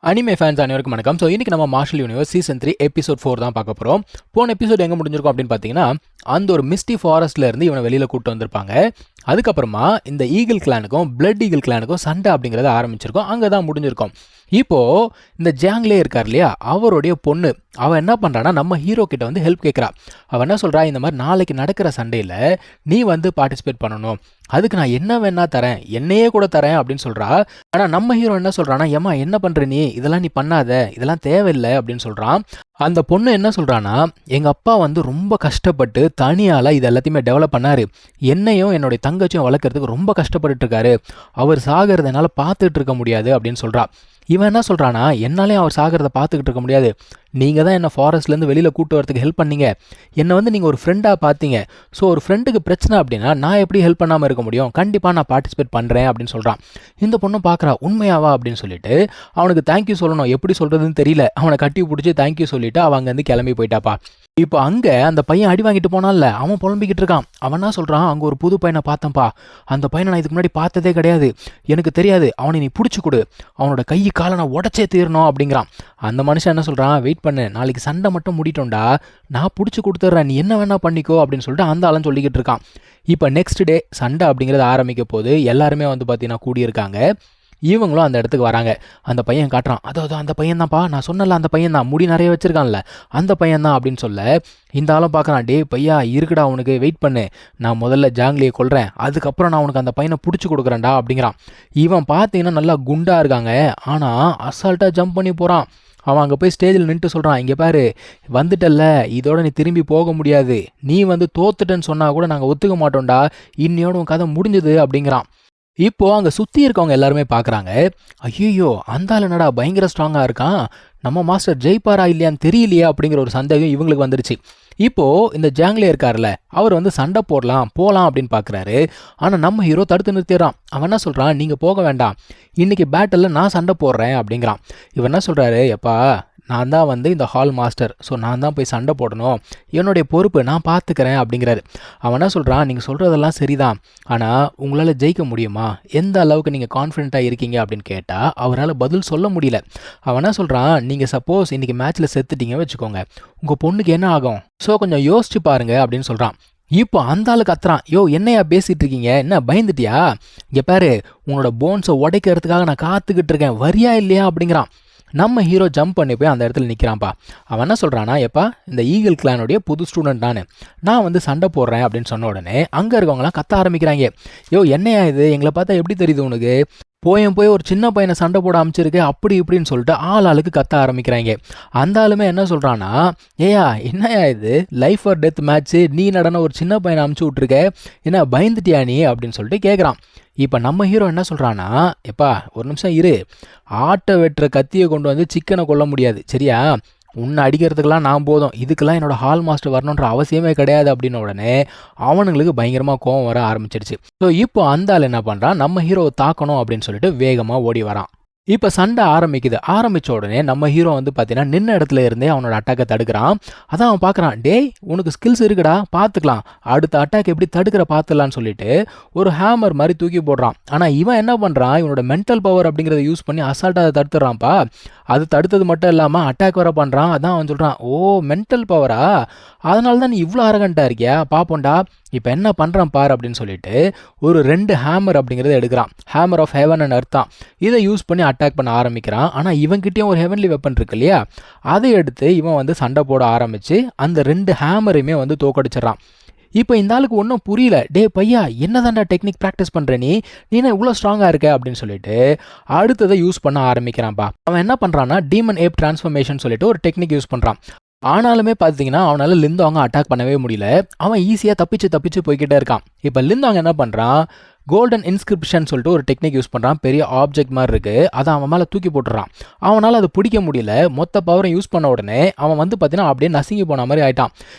Anime fans அனைவருக்கும் வணக்கம். So இன்னைக்கு நம்ம மார்ஷல் யூனிவர்ஸ் சீசன் 3 எபிசோட் 4 தான் பார்க்க போகிறோம். போன எபிசோட் எங்கே முடிஞ்சிருக்கும் அப்படின்னு பார்த்தீங்கன்னா, அந்த ஒரு மிஸ்டி ஃபாரஸ்ட்ல இருந்து இவனை வெளியில் கூப்பிட்டு வந்திருப்பாங்க. அதுக்கப்புறமா இந்த ஈகிள் கிளானுக்கும் பிளட் ஈகிள் கிளானுக்கும் சண்டை அப்படிங்கிறத ஆரம்பிச்சிருக்கோம். அங்கே தான் முடிஞ்சிருக்கும். இப்போது இந்த ஜாங்லே இருக்கார் இல்லையா, அவருடைய பொண்ணு அவன் என்ன பண்ணுறான்னா நம்ம ஹீரோ கிட்ட வந்து ஹெல்ப் கேட்குறா. அவன் என்ன சொல்கிறா, இந்த மாதிரி நாளைக்கு நடக்கிற சண்டையில் நீ வந்து பார்ட்டிசிபேட் பண்ணணும், அதுக்கு நான் என்ன வேணா தரேன், என்னையே கூட தரேன் அப்படின்னு சொல்கிறா. ஆனால் நம்ம ஹீரோ என்ன சொல்கிறான்னா, ஏம்மா என்ன பண்ணுற நீ, இதெல்லாம் நீ பண்ணாத, இதெல்லாம் தேவையில்லை அப்படின்னு சொல்கிறான். அந்த பொண்ணு என்ன சொல்கிறான்னா, எங்கள் அப்பா வந்து ரொம்ப கஷ்டப்பட்டு தனியால் இது எல்லாத்தையுமே டெவலப் பண்ணார், என்னையும் என்னுடைய தங்கச்சியும் வளர்க்குறதுக்கு ரொம்ப கஷ்டப்பட்டு இருக்காரு, அவர் சாகிறதுனால பார்த்துட்டு இருக்க முடியாது அப்படின்னு சொல்கிறா. இவன் என்ன சொல்கிறான்னா, என்னாலே அவர் சாகிறத பார்த்துக்கிட்டு இருக்க முடியாது, நீங்கள் தான் என்னை ஃபாரஸ்ட்லேருந்து வெளியில் கூட்டு வரதுக்கு ஹெல்ப் பண்ணீங்க, என்னை வந்து நீங்கள் ஒரு ஃப்ரெண்டாக பார்த்தீங்க, ஸோ ஒரு ஃப்ரெண்டுக்கு பிரச்சனை அப்படின்னா நான் எப்படி ஹெல்ப் பண்ணாமல் இருக்க முடியும், கண்டிப்பாக நான் பார்ட்டிசிபேட் பண்ணுறேன் அப்படின்னு சொல்கிறான். இந்த பொண்ணு பார்க்குறா, உண்மையாவா அப்படின்னு சொல்லிட்டு அவனுக்கு தேங்க்யூ சொல்லணும், எப்படி சொல்கிறதுன்னு தெரியல, அவனை கட்டி பிடிச்சி தேங்க்யூ சொல்லிவிட்டு அவன் அங்கேருந்து கிளம்பி போயிட்டாப்பா. இப்போ அங்கே அந்த பையன் அடி வாங்கிட்டு போனான்ல, அவன் புலம்பிக்கிட்டு இருக்கான். அவன் என்ன சொல்கிறான், அங்கே ஒரு புது பையனை பார்த்தேன்ப்பா, அந்த பையனை நான் இதுக்கு முன்னாடி பார்த்ததே கிடையாது, எனக்கு தெரியாது, அவனை நீ பிடிச்சி கொடு, அவனோட கை காலை நான் உடச்சே தீரணும் அப்படிங்கிறான். அந்த மனுஷன் என்ன சொல்கிறான், வெயிட் பண்ணு, நாளைக்கு சண்டை மட்டும் முடிட்டோண்டா, நான் பிடிச்சி கொடுத்துட்றேன், நீ என்ன வேணா பண்ணிக்கோ அப்படின்னு சொல்லிட்டு அந்த ஆளும் சொல்லிக்கிட்டு இருக்கான். இப்போ நெக்ஸ்ட் டே சண்டை அப்படிங்கிறது ஆரம்பிக்க போது எல்லாருமே வந்து பார்த்தீங்கன்னா கூடியிருக்காங்க. இவங்களும் அந்த இடத்துக்கு வராங்க. அந்த பையன் காட்டுறான், அதோ அந்த பையன் தான்ப்பா, நான் சொன்னல அந்த பையன் தான், முடி நிறைய வச்சிருக்கான்ல அந்த பையன் தான் அப்படின்னு சொல்ல, இந்த ஆளும் பார்க்குறான், டே பையா இருக்குடா, உனக்கு வெயிட் பண்ணு, நான் முதல்ல ஜாங்லியை கொல்றேன், அதுக்கப்புறம் நான் உனக்கு அந்த பையனை பிடிச்சி கொடுக்குறேன்டா அப்படிங்கிறான். இவன் பார்த்தீங்கன்னா நல்லா குண்டாக இருக்காங்க, ஆனால் அசால்ட்டாக ஜம்ப் பண்ணி போகிறான். அவன் அங்கே போய் ஸ்டேஜில் நின்று சொல்கிறான், இங்கே பாரு வந்துட்டல்ல, இதோட நீ திரும்பி போக முடியாது, நீ வந்து தோத்துட்டேன்னு சொன்னால் கூட நாங்கள் ஒத்துக்க மாட்டோம்டா, இன்னையோட உன் கதை முடிஞ்சுது அப்படிங்கிறான். இப்போது அங்கே சுற்றி இருக்கவங்க எல்லாருமே பார்க்குறாங்க, ஐயோ அந்த ஆள் என்னடா பயங்கர ஸ்ட்ராங்காக இருக்கான், நம்ம மாஸ்டர் ஜெயிப்பாரா இல்லையான்னு தெரியலையே அப்படிங்கிற ஒரு சந்தேகம் இவங்களுக்கு வந்துடுச்சு. இப்போது இந்த ஜாங்லே இருக்கார்ல, அவர் வந்து சண்டை போடலாம் போகலாம் அப்படின்னு பார்க்குறாரு. ஆனால் நம்ம ஹீரோ தடுத்து நிறுத்திடுறான். அவன் என்ன சொல்கிறான், நீங்கள் போக வேண்டாம், இன்றைக்கி பேட்டலில் நான் சண்டை போடுறேன் அப்படிங்கிறான். இவன் என்ன சொல்கிறாரு, எப்பா நான் தான் வந்து இந்த ஹால் மாஸ்டர், ஸோ நான் தான் போய் சண்டை போடணும், என்னுடைய பொறுப்பு நான் பார்த்துக்கிறேன் அப்படிங்கிறாரு. அவன் என்ன சொல்கிறான், நீங்கள் சொல்கிறதெல்லாம் சரிதான், ஆனால் உங்களால் ஜெயிக்க முடியுமா, எந்த அளவுக்கு நீங்கள் கான்ஃபிடென்ட்டாக இருக்கீங்க அப்படின்னு கேட்டால் அவரால் பதில் சொல்ல முடியல. அவன் என்ன சொல்கிறான், நீங்கள் சப்போஸ் இன்றைக்கி மேட்ச்சில் செத்துட்டீங்க வச்சுக்கோங்க, உங்கள் பொண்ணுக்கு என்ன ஆகும், ஸோ கொஞ்சம் யோசிச்சு பாருங்க அப்படின்னு சொல்கிறான். இப்போ அந்த ஆளு கத்துறான், யோ என்னையா பேசிகிட்டு இருக்கீங்க, என்ன பயந்துட்டியா, இங்கே பாரு உன்னோட போன்ஸை உடைக்கிறதுக்காக நான் காத்துக்கிட்டு இருக்கேன், வரியா இல்லையா அப்படிங்கிறான். நம்ம ஹீரோ ஜம்ப் பண்ணி போய் அந்த இடத்துல நிற்கிறான்ப்பா. அவன் என்ன சொல்கிறானா, எப்பா இந்த ஈகிள் கிளானுடைய புது ஸ்டூடெண்ட் நான் வந்து சண்டை போடுறேன் அப்படின்னு சொன்ன உடனே அங்கே இருக்கவங்களாம் கத்த ஆரம்பிக்கிறாங்க, யோ என்னையா இது, எங்களை பார்த்தா எப்படி தெரியுது உனக்கு, போய் ஒரு சின்ன பையனை சண்டை போட அமைச்சிருக்கு அப்படி இப்படின்னு சொல்லிட்டு ஆளுக்கு கத்த ஆரம்பிக்கிறாங்க. அந்த ஆளுமே என்ன சொல்கிறான்னா, ஏயா என்னையா இது லைஃப் ஆர் டெத் மேட்ச்சு, நீ நடன ஒரு சின்ன பையனை அமுச்சு விட்ருக்க, என்ன பயந்துட்டியா நீ அப்படின்னு சொல்லிட்டு கேட்குறான். இப்போ நம்ம ஹீரோ என்ன சொல்கிறான்னா, எப்பா ஒரு நிமிஷம் இரு, ஆட்டை வெட்டுற கத்தியை கொண்டு வந்து சிக்கனை கொல்ல முடியாது சரியா, உன்னை அடிக்கிறதுக்கெல்லாம் நான் போதும், இதுக்கெல்லாம் என்னோட ஹால் மாஸ்டர் வரணுன்ற அவசியமே கிடையாது அப்படின்ன உடனே அவனுங்களுக்கு பயங்கரமாக கோவம் வர ஆரம்பிச்சிருச்சு. ஸோ இப்போ அந்த ஆள் என்ன பண்ணுறான், நம்ம ஹீரோவை தாக்கணும் அப்படின்னு சொல்லிட்டு வேகமாக ஓடி வரான். இப்போ சண்டை ஆரம்பிக்குது. ஆரம்பித்த உடனே நம்ம ஹீரோ வந்து பார்த்தீங்கன்னா நின்ன இடத்துல இருந்தே அவனோட அட்டாக்கை தடுக்கிறான். அதான் அவன் பார்க்குறான், டேய் உனக்கு ஸ்கில்ஸ் இருக்குடா, பார்த்துக்கலாம், அடுத்த அட்டாக் எப்படி தடுக்கிற பார்த்துலான்னு சொல்லிட்டு ஒரு ஹேமர் மாதிரி தூக்கி போடுறான். ஆனால் இவன் என்ன பண்ணுறான், இவனோட மென்டல் பவர் அப்படிங்கிறத யூஸ் பண்ணி அசால்ட்டாக அதை தடுத்துறான்ப்பா. அது தடுத்தது மட்டும் இல்லாமல் அட்டாக் வர பண்ணுறான். அதான் அவன் சொல்கிறான், ஓ மென்டல் பவரா, அதனால தான் நீ இவ்வளோ அரகண்ட்டாக இருக்கியா, பார்ப்போண்டா இப்போ என்ன பண்ணுறான் பார் அப்படின்னு சொல்லிட்டு ஒரு 2 ஹேமர் அப்படிங்கிறத எடுக்கிறான். ஹேமர் ஆஃப் ஹெவன் அர்த்தம். இதை யூஸ் பண்ணி அட்டாக் பண்ண ஆரம்பிக்கிறான். ஆனால் இவன்கிட்டயும் ஒரு ஹெவன்லி வெப்பன் இருக்கு இல்லையா, அதை எடுத்து இவன் வந்து சண்டை போட ஆரம்பித்து அந்த 2 ஹேமரையுமே வந்து தோக்கடிச்சிடறான். இப்போ இந்த ஆளுக்கு ஒன்றும் புரியல, டே பையா என்ன தாண்டா டெக்னிக் ப்ராக்டிஸ் பண்ணுற நீ இவ்வளோ ஸ்ட்ராங்காக இருக்க அப்படின்னு சொல்லிட்டு அடுத்ததை யூஸ் பண்ண ஆரம்பிக்கிறான்ப்பா. அவன் என்ன பண்ணுறான்னா டீமன் ஏப் டிரான்ஸ்ஃபர்மேஷன் சொல்லிட்டு ஒரு டெக்னிக் யூஸ் பண்ணுறான். ஆனாலுமே பார்த்தீங்கன்னா அவனால் லிந்தாங்க அட்டாக் பண்ணவே முடியல. அவன் ஈஸியாக தப்பிச்சு போய்கிட்டே இருக்கான். இப்போ லிந்தாங்க என்ன பண்ணுறான், கோல்டன் இன்ஸ்கிரிப்ஷன் சொல்லிட்டு ஒரு டெக்னிக் யூஸ் பண்ணுறான். பெரிய ஆப்ஜெக்ட் மாதிரி இருக்குது, அதை அவன் மேலே தூக்கி போட்டுறான். அவனால் அதை பிடிக்க முடியல. மொத்த பவரை யூஸ் பண்ண உடனே அவன் வந்து பார்த்தீங்கன்னா அப்படியே நசுங்கி போன மாதிரி ஆயிட்டான்.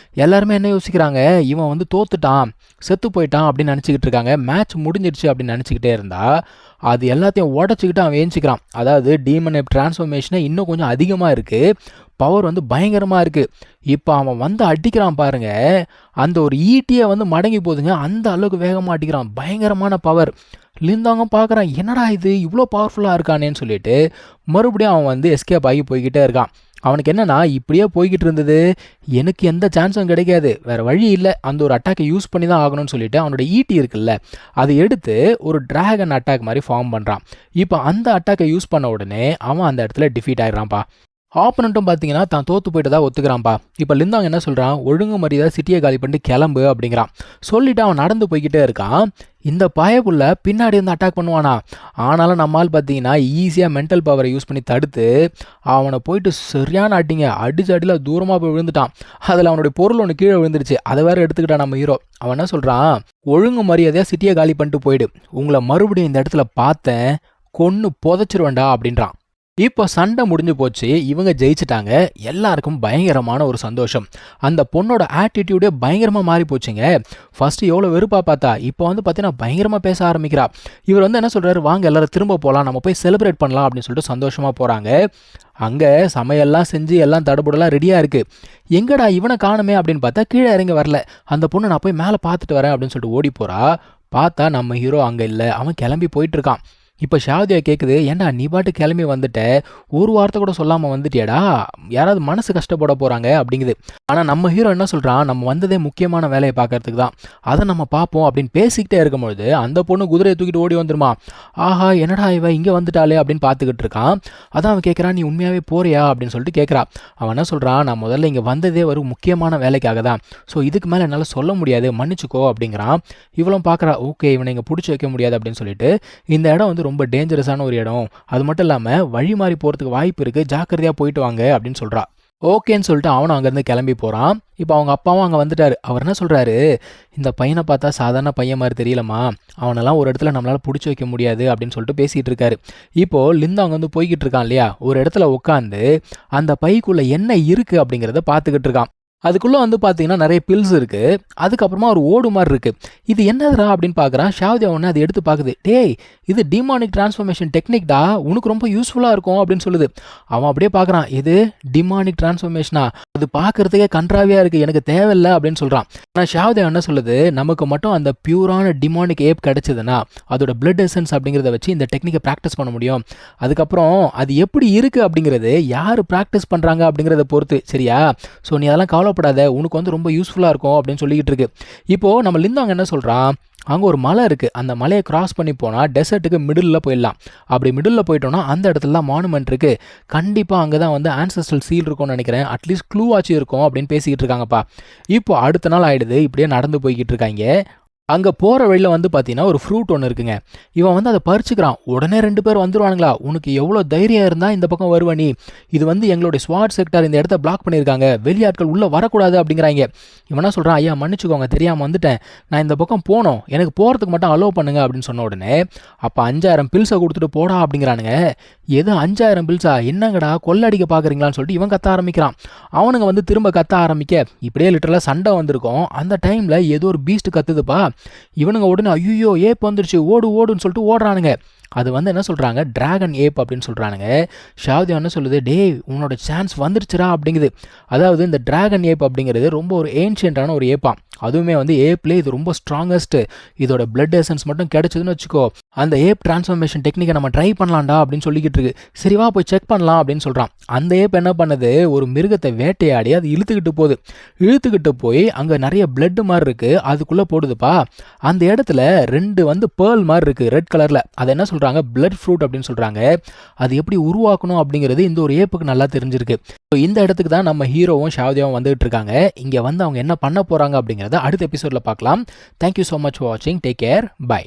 எல்லாருமே என்ன யோசிக்கிறாங்க, இவன் வந்து தோத்துட்டான், செத்து போயிட்டான் அப்படின்னு நினச்சிக்கிட்டு இருக்காங்க. மேட்ச் முடிஞ்சிடுச்சு அப்படின்னு நினச்சிக்கிட்டே இருந்தா அது எல்லாத்தையும் உடச்சிக்கிட்டு அவன் ஏஞ்சிக்கிறான். அதாவது டீமன் ஏப் டிரான்ஸ்ஃபர்மேஷனே இன்னும் கொஞ்சம் அதிகமாக இருக்குது, பவர் வந்து பயங்கரமாக இருக்குது. இப்போ அவன் வந்து அடிக்கிறான் பாருங்க, அந்த ஒரு ஈட்டியை வந்து மடங்கி போகுதுங்க, அந்த அளவுக்கு வேகமாக அடிக்கிறான், பயங்கரமான பவர். லிந்தாங்க பார்க்குறான், என்னடா இது இவ்வளோ பவர்ஃபுல்லாக இருக்கானேன்னு சொல்லிட்டு மறுபடியும் அவன் வந்து எஸ்கேப் ஆகி போய்கிட்டே இருக்கான். அவனுக்கு என்னன்னா, இப்படியே போய்கிட்டு இருந்தது, எனக்கு எந்த சான்ஸும் கிடைக்காது, வேறு வழி இல்லை, அந்த ஒரு அட்டாக்கை யூஸ் பண்ணி தான் ஆகணும்னு சொல்லிட்டு அவனோட ஈட்டி இருக்குல்ல, அதை எடுத்து ஒரு டிராகன் அட்டாக் மாதிரி ஃபார்ம் பண்ணுறான். இப்போ அந்த அட்டாக்கை யூஸ் பண்ண உடனே அவன் அந்த இடத்துல டிஃபீட் ஆகிடுறான்ப்பா. ஆப்பனண்ட்டும் பார்த்தீங்கன்னா தான் தோற்று போயிட்டு தான் ஒத்துக்கிறான்ப்பா. இப்போ லிந்தாங் என்ன சொல்கிறான், ஒழுங்கு மரியாதை சிட்டியை காலி பண்ணிட்டு கிளம்பு அப்படிங்கிறான். சொல்லிவிட்டு அவன் நடந்து போய்கிட்டே இருக்கான். இந்த பாயக்குள்ள பின்னாடி வந்து அட்டாக் பண்ணுவானா, ஆனாலும் நம்மால் பார்த்தீங்கன்னா ஈஸியாக மென்டல் பவரை யூஸ் பண்ணி தடுத்து அவனை போயிட்டு சரியான அடிங்க, அடிச்சு அடியில் தூரமாக போய் விழுந்துட்டான். அதில் அவனுடைய பொருள் ஒன்று கீழே விழுந்துருச்சு, அதை வேறு எடுத்துக்கிட்டான் நம்ம ஹீரோ. அவன் என்ன சொல்கிறான், ஒழுங்கு மரியாதையாக சிட்டியை காலி பண்ணிட்டு போயிடு, உங்களை மறுபடியும் இந்த இடத்துல பார்த்தேன் கொன்று புதைச்சிருவேண்டா அப்படின்றான். இப்போ சண்டை முடிஞ்சு போச்சு, இவங்க ஜெயிச்சிட்டாங்க, எல்லாருக்கும் பயங்கரமான ஒரு சந்தோஷம். அந்த பொண்ணோட ஆட்டிடியூடே பயங்கரமாக மாறி போச்சுங்க. ஃபஸ்ட்டு எவ்வளோ வெறுப்பாக பார்த்தா, இப்போ வந்து பார்த்தீங்கன்னா பயங்கரமாக பேச ஆரம்பிக்கிறா. இவர் வந்து என்ன சொல்கிறாரு, வாங்க எல்லாரும் திரும்ப போகலாம், நம்ம போய் செலிப்ரேட் பண்ணலாம் அப்படின்னு சொல்லிட்டு சந்தோஷமாக போகிறாங்க. அங்கே சமையல்லாம் செஞ்சு எல்லாம் தடபுடலாம் ரெடியாக இருக்குது. எங்கடா இவனை காணுமே அப்படின்னு பார்த்தா கீழே இறங்க வரல. அந்த பொண்ணு நான் போய் மேலே பார்த்துட்டு வரேன் அப்படின்னு சொல்லிட்டு ஓடி போகிறா. பார்த்தா நம்ம ஹீரோ அங்கே இல்லை, அவன் கிளம்பி போயிட்டுருக்கான். இப்போ ஷாவதியா கேட்குது, ஏன்டா நீ பாட்டு கிளம்பி வந்துட்ட, ஒரு வார்த்தை கூட சொல்லாமல் வந்துட்டியாடா, யாராவது மனசு கஷ்டப்பட போகிறாங்க அப்படிங்குது. ஆனால் நம்ம ஹீரோ என்ன சொல்கிறான், நம்ம வந்ததே முக்கியமான வேலையை பார்க்கறதுக்கு தான், அதை நம்ம பார்ப்போம் அப்படின்னு பேசிக்கிட்டே இருக்கும்பொழுது அந்த பொண்ணு குதிரையை தூக்கிட்டு ஓடி வந்துருமா. ஆஹா என்னடா இவன் இங்கே வந்துட்டாலே அப்படின்னு பார்த்துக்கிட்டு இருக்கான். அதான் அவன் கேட்குறான், நீ உண்மையாகவே போறியா அப்படின்னு சொல்லிட்டு கேட்குறா. அவன் என்ன சொல்கிறான், நான் முதல்ல இங்கே வந்ததே ஒரு முக்கியமான வேலைக்காக தான், ஸோ இதுக்கு மேலே என்னால் சொல்ல முடியாது, மன்னிச்சுக்கோ அப்படிங்கிறான். இவளும் பார்க்குறா, ஓகே இவனை இங்கே பிடிச்சி வைக்க முடியாது அப்படின்னு சொல்லிட்டு, இந்த இடம் வந்து ரொம்ப டேஞ்சரஸான ஒரு இடம், அது மட்டும் இல்லாமல் வழி மாறி போகிறதுக்கு வாய்ப்பு இருக்குது, ஜாக்கிரதையாக போயிட்டு வாங்க அப்படின்னு சொல்கிறா. ஓகேன்னு சொல்லிட்டு அவனும் அங்கேருந்து கிளம்பி போகிறான். இப்போ அவங்க அப்பாவும் அங்கே வந்துட்டார். அவர் என்ன சொல்கிறாரு, இந்த பையனை பார்த்தா சாதாரண பையன் மாதிரி தெரியலம்மா, அவனெல்லாம் ஒரு இடத்துல நம்மளால் பிடிச்சி வைக்க முடியாது அப்படின்னு சொல்லிட்டு பேசிகிட்டு இருக்காரு. இப்போது லிந்தாங்க வந்து போய்கிட்டு இருக்கான் இல்லையா, ஒரு இடத்துல உட்காந்து அந்த பைக்குள்ளே என்ன இருக்குது அப்படிங்கிறத பார்த்துக்கிட்டு இருக்கான். அதுக்குள்ளே வந்து பார்த்தீங்கன்னா நிறைய பில்ஸ் இருக்குது, அதுக்கப்புறமா ஒரு ஓடு மாதிரி இருக்குது. இது என்னதுரா அப்படின்னு பார்க்குறான். ஷாவதியா ஒன்று அதை எடுத்து பார்க்குது. டேய் இது டிமானிக் டிரான்ஸ்ஃபர்மேஷன் டெக்னிக்டா, உனக்கு ரொம்ப யூஸ்ஃபுல்லாக இருக்கும் அப்படின்னு சொல்லுது. அவன் அப்படியே பார்க்குறான், இது டிமானிக் டிரான்ஸ்ஃபர்மேஷனா, அது பார்க்குறதுக்கே கன்றாவியாக இருக்குது, எனக்கு தேவையில்லை அப்படின்னு சொல்கிறான். ஆனால் ஷாவதியா என்ன சொல்லுது, நமக்கு மட்டும் அந்த பியூரான டிமானிக் ஏப் கிடச்சிதுன்னா அதோட பிளட் எசன்ஸ் அப்படிங்கிறத வச்சு இந்த டெக்னிக்கை ப்ராக்டிஸ் பண்ண முடியும். அதுக்கப்புறம் அது எப்படி இருக்குது அப்படிங்கிறது யார் ப்ராக்டிஸ் பண்ணுறாங்க அப்படிங்கிறத பொறுத்து, சரியா? ஸோ நீ அதெல்லாம் கவலைப்படாத, உனக்கு வந்து ரொம்ப யூஸ்ஃபுல்லாக இருக்கும் அப்படின்னு சொல்லிக்கிட்டு இருக்கு. இப்போது நம்ம லிந்தாங்க என்ன சொல்கிறான், அங்கே ஒரு மலை இருக்குது, அந்த மலையை கிராஸ் பண்ணி போனால் டெசர்ட்டுக்கு மிடில் போயிடலாம். அப்படி மிடில் போயிட்டோன்னா அந்த இடத்துல தான் மானுமெண்ட் இருக்குது, கண்டிப்பாக அங்கே தான் வந்து ஆன்சஸ்ட்ரல் சீல் இருக்கும்னு நினைக்கிறேன், அட்லீஸ்ட் க்ளூ ஆச்சு இருக்கும் அப்படின்னு பேசிக்கிட்டு இருக்காங்கப்பா. இப்போ அடுத்த நாள் ஆகிடுது, இப்படியே நடந்து போய்கிட்டு இருக்காங்க. அங்கே போகிற வழியில் வந்து பார்த்தீங்கன்னா ஒரு ஃப்ரூட் ஒன்று இருக்குங்க. இவன் வந்து அதை பறிச்சுக்கிறான். உடனே 2 பேர் வந்துடுவானுங்களா, உனக்கு எவ்வளோ தைரியம் இருந்தால் இந்த பக்கம் வருவ நீ, இது வந்து எங்களுடைய ஸ்வாட் செக்டார் இந்த இடத்த பிளாக் பண்ணியிருக்காங்க, வெளியாட்கள் உள்ளே வரக்கூடாது அப்படிங்கிறாங்க. இவனா சொல்கிறான், ஐயா மன்னிச்சுக்கோங்க தெரியாமல் வந்துட்டேன், நான் இந்த பக்கம் போனோம், எனக்கு போகிறதுக்கு மட்டும் அலோவ் பண்ணுங்க அப்படின்னு சொன்ன உடனே அப்போ 5000 பில்ஸை கொடுத்துட்டு போடா அப்படிங்கிறானுங்க. எது 5000 பில்ஸா, என்னங்கடா கொள்ளடிக்க பார்க்குறீங்களான்னு சொல்லிட்டு இவன் கத்த ஆரம்பிக்கிறான். அவனுங்க வந்து திரும்ப கத்த ஆரம்பிக்க இப்படியே லிட்டரலாக சண்டை வந்திருக்கும். அந்த டைமில் ஏதோ ஒரு பீஸ்ட் கத்துதுப்பா. இவனுங்க உடனே ஐயோ ஏப் வந்துருச்சு, ஓடு ஓடுன்னு சொல்லிட்டு ஓடுறானுங்க. அது வந்து என்ன சொல்கிறாங்க, டிராகன் ஏப் அப்படின்னு சொல்கிறானுங்க. ஷாவதியா என்ன சொல்லுது, டேய் உன்னோட சான்ஸ் வந்துருச்சுரா அப்படிங்குது. அதாவது இந்த டிராகன் ஏப் அப்படிங்கிறது ரொம்ப ஒரு ஏன்ஷியன்டான ஒரு ஏப்பாம், அதுவுமே வந்து ஏப்லேயே இது ரொம்ப ஸ்ட்ராங்கஸ்ட்டு, இதோட பிளட் எசன்ஸ் மட்டும் கிடைச்சதுன்னு வச்சுக்கோ, அந்த ஏப் டிரான்ஸ்ஃபர்மேஷன் டெக்னிக்கை நம்ம ட்ரை பண்ணலாம்டா அப்படின்னு சொல்லிக்கிட்டு இருக்கு. சரிவா போய் செக் பண்ணலாம் அப்படின்னு சொல்கிறான். அந்த ஏப் என்ன பண்ணுது, ஒரு மிருகத்தை வேட்டையாடி அது இழுத்துக்கிட்டு போய் அங்கே நிறைய பிளட் மாதிரி இருக்குது, அதுக்குள்ளே போடுதுப்பா. அந்த இடத்துல 2 வந்து பேர்ல் மாதிரி இருக்குது ரெட் கலரில், அதை என்ன சொல்கிறாங்க, பிளட் ஃப்ரூட் அப்படின்னு சொல்கிறாங்க. அது எப்படி உருவாக்கணும் அப்படிங்கிறது இந்த ஒரு ஏப்புக்கு நல்லா தெரிஞ்சிருக்கு. ஸோ இந்த இடத்துக்கு தான் நம்ம ஹீரோவும் ஷாவதியாவும் வந்துகிட்டு இருக்காங்க. இங்கே வந்து அவங்க என்ன பண்ண போகிறாங்க அப்படிங்கிறத அடுத்த எபிசோடில் பார்க்கலாம். தேங்க்யூ ஸோ மச் ஃபார் வாட்சிங், டேக் கேர், பை.